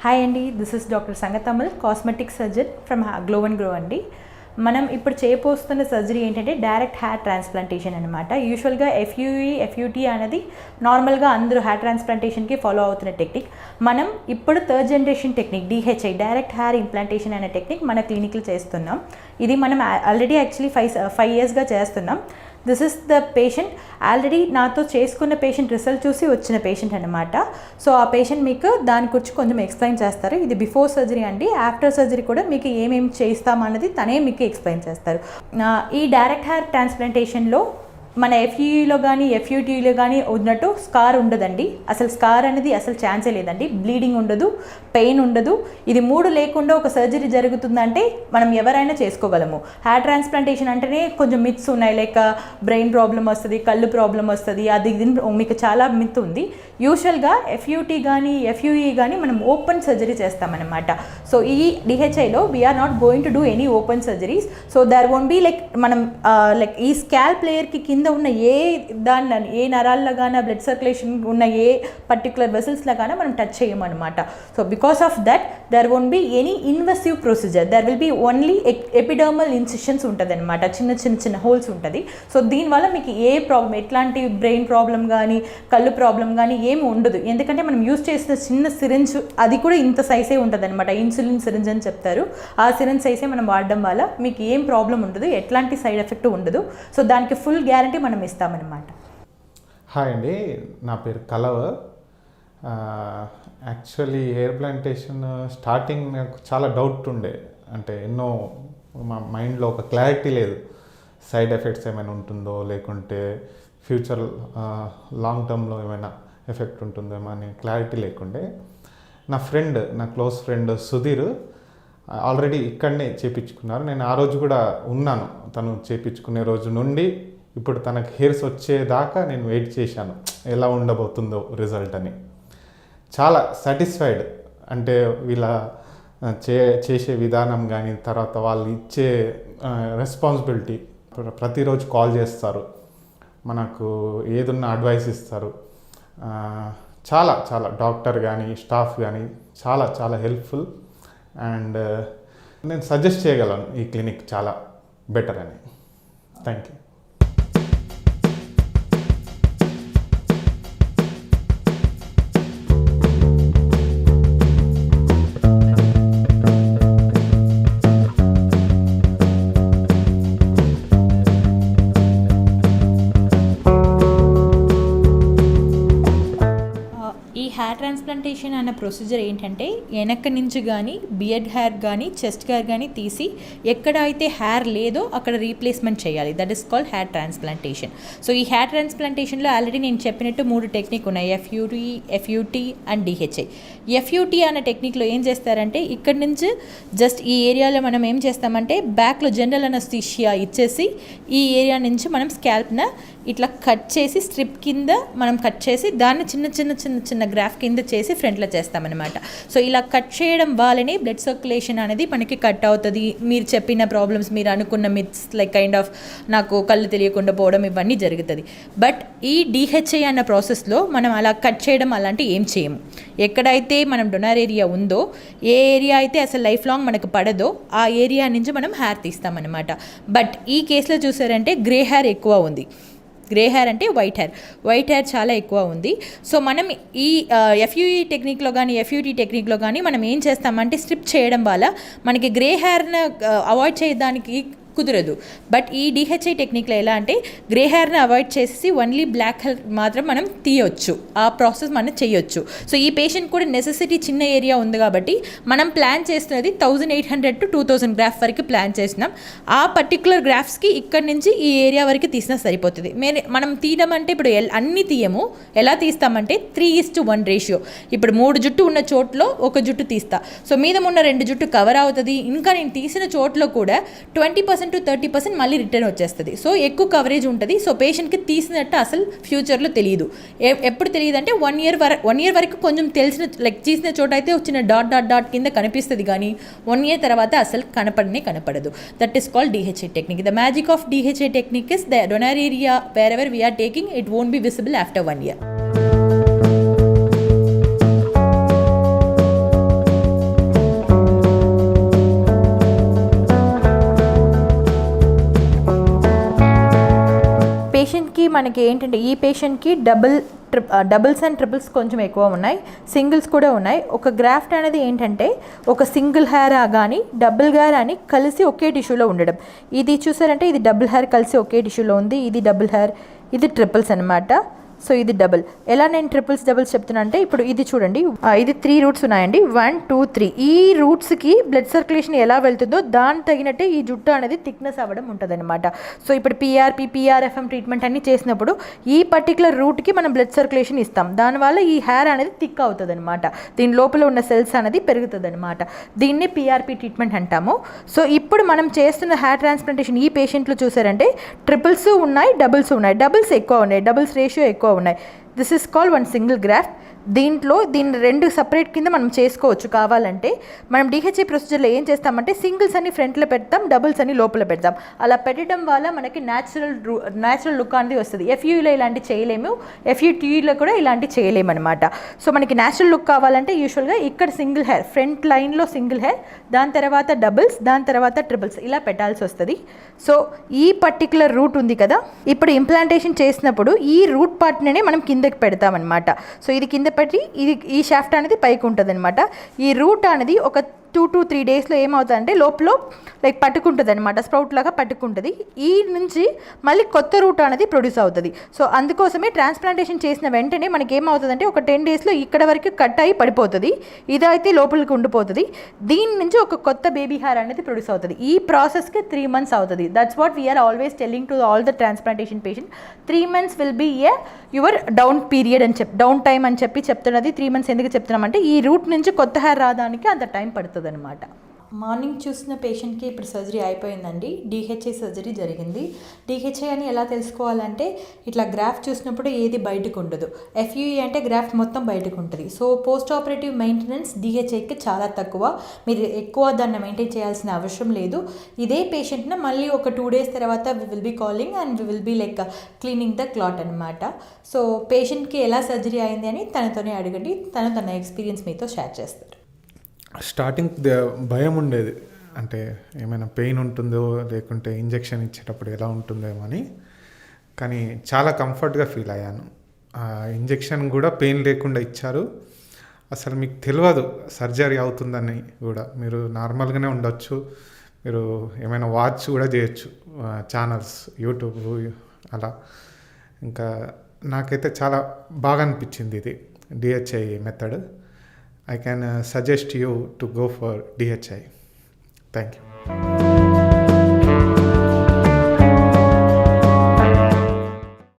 Hi అండి, this is doctor Sangatamal, cosmetic surgeon from glow and grow అండి. మనం ఇప్పుడు చేయబోతున్న సర్జరీ ఏంటంటే డైరెక్ట్ హెయిర్ ట్రాన్స్ప్లాంటేషన్ అనమాట. యూజువల్గా ఎఫ్యూటీ అనేది నార్మల్గా అందరూ హెయిర్ ట్రాన్స్ప్లాంటేషన్కి ఫాలో అవుతున్న టెక్నిక్. మనం ఇప్పుడు third generation technique DHI, direct hair implantation అనే టెక్నిక్ మన క్లినిక్లో చేస్తున్నాం. ఇది మనం ఆల్రెడీ యాక్చువల్లీ 5 yearsగా చేస్తున్నాం. This is the patient, already నాతో చేసుకున్న పేషెంట్ రిజల్ట్ చూసి వచ్చిన పేషెంట్ అనమాట. సో ఆ పేషెంట్ మీకు దాని గురించి కొంచెం ఎక్స్ప్లెయిన్ చేస్తారు. ఇది బిఫోర్ సర్జరీ అండి. ఆఫ్టర్ సర్జరీ కూడా మీకు ఏమేమి చేస్తామన్నది తనే మీకు ఎక్స్ప్లెయిన్ చేస్తారు. ఈ డైరెక్ట్ హెయిర్ ట్రాన్స్ప్లాంటేషన్లో మన ఎఫ్యూఈలో కానీ ఎఫ్యూటీలో కానీ ఉన్నట్టు స్కార్ ఉండదండి. అసలు స్కార్ అనేది అసలు ఛాన్సే లేదండి. బ్లీడింగ్ ఉండదు, పెయిన్ ఉండదు. ఇది 3 లేకుండా ఒక సర్జరీ జరుగుతుందంటే మనం ఎవరైనా చేసుకోగలము. హెయిర్ ట్రాన్స్ప్లాంటేషన్ అంటేనే కొంచెం మిత్స్ ఉన్నాయి, లైక్ బ్రెయిన్ ప్రాబ్లం వస్తుంది, కళ్ళు ప్రాబ్లం వస్తుంది, అది మీకు చాలా మిత్ ఉంది. యూజువల్గా ఎఫ్యూటీ కానీ ఎఫ్యూఈ కానీ మనం ఓపెన్ సర్జరీ చేస్తామన్నమాట. సో ఈ డిహెచ్ఐలో we're not going to do any open surgeries. So there won't be like మనం లైక్ ఈ స్కాల్ప్ లేయర్కి కింద ఉన్న ఏ నరాల్లో కానీ బ్లడ్ సర్క్యులేషన్ ఉన్న ఏ పర్టికులర్ వెసల్స్లో కానీ మనం టచ్ చేయమన్నమాట. So because of that there won't be any invasive procedure. There will be only epidermal incisions ఉంటుంది అనమాట, చిన్న హోల్స్ ఉంటుంది. సో దీనివల్ల మీకు ఏ ప్రాబ్లం, ఎట్లాంటి బ్రెయిన్ ప్రాబ్లం కానీ కళ్ళు ప్రాబ్లం కానీ ఏమి ఉండదు. ఎందుకంటే మనం యూజ్ చేసిన చిన్న సిరింజ్ అది కూడా ఇంత సైజే ఉంటుంది అనమాట. ఇన్సులిన్ సిరింజ్ అని చెప్తారు. ఆ సిరింజ్ సైజే మనం వాడడం వల్ల మీకు ఏం ప్రాబ్లం ఉండదు, ఎట్లాంటి సైడ్ ఎఫెక్ట్ ఉండదు. సో దానికి ఫుల్ గ్యారంటీ మనం ఇస్తామన్నమాట. హాయ్ అండి, నా పేరు కలవ. యాక్చువల్లీ హెయిర్ ప్లాంటేషన్ స్టార్టింగ్ నాకు చాలా డౌట్ ఉండే. అంటే ఎన్నో మా మైండ్లో ఒక క్లారిటీ లేదు. సైడ్ ఎఫెక్ట్స్ ఏమైనా ఉంటుందో, లేకుంటే ఫ్యూచర్ లాంగ్ టర్మ్లో ఏమైనా ఎఫెక్ట్ ఉంటుందేమో అని క్లారిటీ లేకుండే. నా క్లోజ్ ఫ్రెండ్ సుధీర్ ఆల్రెడీ ఇక్కడనే చేయించుకున్నారు. నేను ఆ రోజు కూడా ఉన్నాను. తను చేయించుకునే రోజు నుండి ఇప్పుడు తనకు హెయిర్స్ వచ్చేదాకా నేను వెయిట్ చేశాను, ఎలా ఉండబోతుందో రిజల్ట్ అని. చాలా సాటిస్ఫైడ్. అంటే వీళ్ళ చేసే విధానం కానీ, తర్వాత వాళ్ళు ఇచ్చే రెస్పాన్సిబిలిటీ. ప్రతిరోజు కాల్ చేస్తారు, మనకు ఏదున్న అడ్వైస్ ఇస్తారు. చాలా డాక్టర్ కానీ స్టాఫ్ కానీ చాలా హెల్ప్ఫుల్. అండ్ నేను సజెస్ట్ చేయగలను ఈ క్లినిక్ చాలా బెటర్ అని. Thank you. హెయిర్ ట్రాన్స్ప్లాంటేషన్ అన్న ప్రొసీజర్ ఏంటంటే వెనక నుంచి కానీ బియర్డ్ హెయిర్ కానీ చెస్ట్ హెయిర్ కానీ తీసి ఎక్కడ అయితే హెయిర్ లేదో అక్కడ రీప్లేస్మెంట్ చేయాలి. That is called hair transplantation. So ఈ హెయిర్ ట్రాన్స్ప్లాంటేషన్లో ఆల్రెడీ నేను చెప్పినట్టు 3 టెక్నిక్ ఉన్నాయి, ఎఫ్యూటీ అండ్ డిహెచ్ఐ. ఎఫ్యూటీ అనే టెక్నిక్లో ఏం చేస్తారంటే ఇక్కడ నుంచి జస్ట్ ఈ ఏరియాలో మనం ఏం చేస్తామంటే బ్యాక్లో జనరల్ అనస్థీషియా ఇచ్చేసి ఈ ఏరియా నుంచి మనం స్కాల్ప్న ఇట్లా కట్ చేసి స్ట్రిప్ కింద మనం కట్ చేసి దాన్ని చిన్న గ్రాఫ్ కింద చేసి ఫ్రంట్లో చేస్తామన్నమాట. సో ఇలా కట్ చేయడం వల్లనే బ్లడ్ సర్క్యులేషన్ అనేది మనకి కట్ అవుతుంది. మీరు చెప్పిన ప్రాబ్లమ్స్, మీరు అనుకున్న మిత్స్ లైక్ కైండ్ ఆఫ్ నాకు కళ్ళు తెలియకుండా పోవడం ఇవన్నీ జరుగుతుంది. బట్ ఈ డిహెచ్ఐ అన్న ప్రాసెస్లో మనం అలా కట్ చేయడం అలాంటి ఏం చేయము. ఎక్కడైతే మనం డొనార్ ఏరియా ఉందో, ఏ ఏరియా అయితే అసలు లైఫ్ లాంగ్ మనకు పడదో ఆ ఏరియా నుంచి మనం హెయిర్ తీస్తామన్నమాట. బట్ ఈ కేసులో చూసారంటే గ్రే హెయిర్ ఎక్కువ ఉంది. గ్రే హెయిర్ అంటే వైట్ హెయిర్ చాలా ఎక్కువ ఉంది. సో మనం ఈ ఎఫ్యూఈ టెక్నిక్లో కానీ ఎఫ్యూటీ టెక్నిక్లో కానీ మనం ఏం చేస్తామంటే స్ట్రిప్ చేయడం వల్ల మనకి గ్రే హెయిర్ని అవాయిడ్ చేయడానికి కుదరదు. బట్ ఈ డిహెచ్ఐ టెక్నిక్లో ఎలా అంటే గ్రే హెయిర్ని అవాయిడ్ చేసి ఓన్లీ బ్లాక్ హెయిర్ మాత్రం మనం తీయొచ్చు, ఆ ప్రాసెస్ మనం చేయొచ్చు. సో ఈ పేషెంట్ కూడా నెసెసిటీ చిన్న ఏరియా ఉంది కాబట్టి మనం ప్లాన్ చేస్తున్నది 1800 to 2000 గ్రాఫ్ వరకు ప్లాన్ చేసినాం. ఆ పర్టికులర్ గ్రాఫ్స్కి ఇక్కడ నుంచి ఈ ఏరియా వరకు తీసినా సరిపోతుంది. మనం తీయడం అంటే ఇప్పుడు అన్నీ తీయము. ఎలా తీస్తామంటే 3:1 రేషియో. ఇప్పుడు 3 జుట్టు ఉన్న చోట్లో 1 జుట్టు తీస్తా. సో మీద ఉన్న 2 జుట్టు కవర్ అవుతుంది. ఇంకా నేను తీసిన చోట్లో కూడా 20% to 30% మళ్ళీ రిటర్న్ వచ్చేస్తుంది. సో ఎక్కువ కవరేజ్ ఉంటుంది. సో పేషెంట్కి తీసినట్టు అసలు ఫ్యూచర్లో తెలియదు. ఎప్పుడు తెలియదు అంటే 1 year వరకు కొంచెం తెలిసిన లైక్ తీసిన చోట అయితే వచ్చిన డాట్ కింద కనిపిస్తుంది, కానీ 1 year తర్వాత అసలు కనపడదు. That is called DHI technique. The magic of DHI technique is the donor area where ever we are taking, it won't be visible after 1 year. పేషెంట్కి మనకి ఏంటంటే ఈ పేషెంట్కి డబుల్స్ అండ్ ట్రిపుల్స్ కొంచెం ఎక్కువ ఉన్నాయి, సింగిల్స్ కూడా ఉన్నాయి. ఒక గ్రాఫ్ట్ అనేది ఏంటంటే ఒక సింగిల్ హెయిర్ కానీ డబుల్ హెయిర్ అని కలిసి ఒకే టిష్యూలో ఉండడం. ఇది చూసారంటే ఇది డబుల్ హెయిర్ కలిసి ఒకే టిష్యూలో ఉంది, ఇది డబుల్ హెయిర్, ఇది ట్రిపుల్స్ అనమాట. సో ఇది డబుల్. ఎలా నేను డబుల్స్ చెప్తున్నా అంటే ఇప్పుడు ఇది చూడండి, ఇది 3 రూట్స్ ఉన్నాయండి, 1 2 3. ఈ రూట్స్కి బ్లడ్ సర్క్యులేషన్ ఎలా వెళ్తుందో దానికి తగినట్టే ఈ జుట్టు అనేది థిక్నెస్ అవ్వడం ఉంటుంది అనమాట. సో ఇప్పుడు PRFM ట్రీట్మెంట్ అన్ని చేసినప్పుడు ఈ పర్టికులర్ రూట్కి మనం బ్లడ్ సర్క్యులేషన్ ఇస్తాం, దానివల్ల ఈ హెయిర్ అనేది థిక్ అవుతుంది అనమాట, దీని లోపల ఉన్న సెల్స్ అనేది పెరుగుతుంది అనమాట. దీన్ని PRP ట్రీట్మెంట్ అంటాము. సో ఇప్పుడు మనం చేస్తున్న హెయిర్ ట్రాన్స్ప్లాంటేషన్ ఈ పేషెంట్లు చూసారంటే ట్రిపుల్స్ ఉన్నాయి, డబుల్స్ ఉన్నాయి, డబుల్స్ ఎక్కువ ఉన్నాయి, డబుల్స్ రేషియో ఎక్కువ ఉన్నాయి. This is called one single graft. దీన్ని 2 సపరేట్ కింద మనం చేసుకోవచ్చు. కావాలంటే మనం DHA ప్రొసీజర్లో ఏం చేస్తామంటే సింగిల్స్ అన్ని ఫ్రంట్లో పెడతాం, డబుల్స్ అన్ని లోపల పెడతాం. అలా పెట్టడం వల్ల మనకి న్యాచురల్ లుక్ అనేది వస్తుంది. FUలో ఇలాంటి చేయలేము, FUTలో కూడా ఇలాంటి చేయలేము అనమాట. సో మనకి న్యాచురల్ లుక్ కావాలంటే యూజువల్గా ఇక్కడ సింగిల్ హెయిర్, ఫ్రంట్ లైన్లో సింగిల్ హెయిర్, దాని తర్వాత డబుల్స్, దాని తర్వాత ట్రిపుల్స్ ఇలా పెట్టాల్సి వస్తుంది. సో ఈ పర్టికులర్ రూట్ ఉంది కదా, ఇప్పుడు ఇంప్లాంటేషన్ చేసినప్పుడు ఈ రూట్ పార్ట్నే మనం కిందకి పెడతామన్నమాట. సో ఇది కింద పెట్టి ఈ షాఫ్ట్ అనేది పైకి ఉంటుంది అనమాట. ఈ రూట్ అనేది ఒక 2 to 3 డేస్లో ఏమవుతుందంటే లోపల లైక్ పట్టుకుంటుంది అనమాట, స్ప్రౌట్ లాగా పట్టుకుంటుంది. ఈ నుంచి మళ్ళీ కొత్త రూట్ అనేది ప్రొడ్యూస్ అవుతుంది. సో అందుకోసమే ట్రాన్స్ప్లాంటేషన్ చేసిన వెంటనే మనకి ఏమవుతుందంటే ఒక 10 డేస్లో ఇక్కడ వరకు కట్ అయ్యి పడిపోతుంది, ఇదైతే లోపలికి ఉండిపోతుంది. దీని నుంచి ఒక కొత్త బేబీ హెయిర్ అనేది ప్రొడ్యూస్ అవుతుంది. ఈ ప్రాసెస్కి 3 months అవుతుంది. That's what we're always telling to all the transplantation patient. 3 months will be your down period అని డౌన్ టైం అని చెప్తున్నది. 3 months ఎందుకు చెప్తున్నామంటే ఈ రూట్ నుంచి కొత్త హెయిర్ రావడానికి అంత టైం పడుతుంది అనమాట. మార్నింగ్ చూసిన పేషెంట్కి ఇప్పుడు సర్జరీ అయిపోయిందండి, DHA సర్జరీ జరిగింది. DHA అని ఎలా తెలుసుకోవాలంటే ఇట్లా గ్రాఫ్ట్ చూసినప్పుడు ఏది బయటకు ఉండదు, FUE అంటే గ్రాఫ్ట్ మొత్తం బయటకు ఉంటుంది. సో పోస్ట్ ఆపరేటివ్ మెయింటెనెన్స్ DHAకి చాలా తక్కువ, మీరు ఎక్కువ దాన్ని మెయింటైన్ చేయాల్సిన అవసరం లేదు. ఇదే పేషెంట్ని మళ్ళీ ఒక 2 days తర్వాత we will be calling and we will be like cleaning the clot అనమాట. సో పేషెంట్కి ఎలా సర్జరీ అయింది అని తనతోనే అడగండి, తన ఎక్స్పీరియన్స్ మీతో షేర్ చేస్తారు. స్టార్టింగ్ భయం ఉండేది, అంటే ఏమైనా పెయిన్ ఉంటుందో లేకుంటే ఇంజెక్షన్ ఇచ్చేటప్పుడు ఎలా ఉంటుందేమో అని, కానీ చాలా కంఫర్ట్గా ఫీల్ అయ్యాను. ఇంజెక్షన్ కూడా పెయిన్ లేకుండా ఇచ్చారు. అసలు మీకు తెలియదు సర్జరీ అవుతుందని కూడా, మీరు నార్మల్గానే ఉండొచ్చు, మీరు ఏమైనా వాచ్ కూడా చేయొచ్చు, ఛానల్స్ యూట్యూబ్ అలా. ఇంకా నాకైతే చాలా బాగా అనిపించింది ఇది DHA method. I can suggest you to go for DHA. Thank you.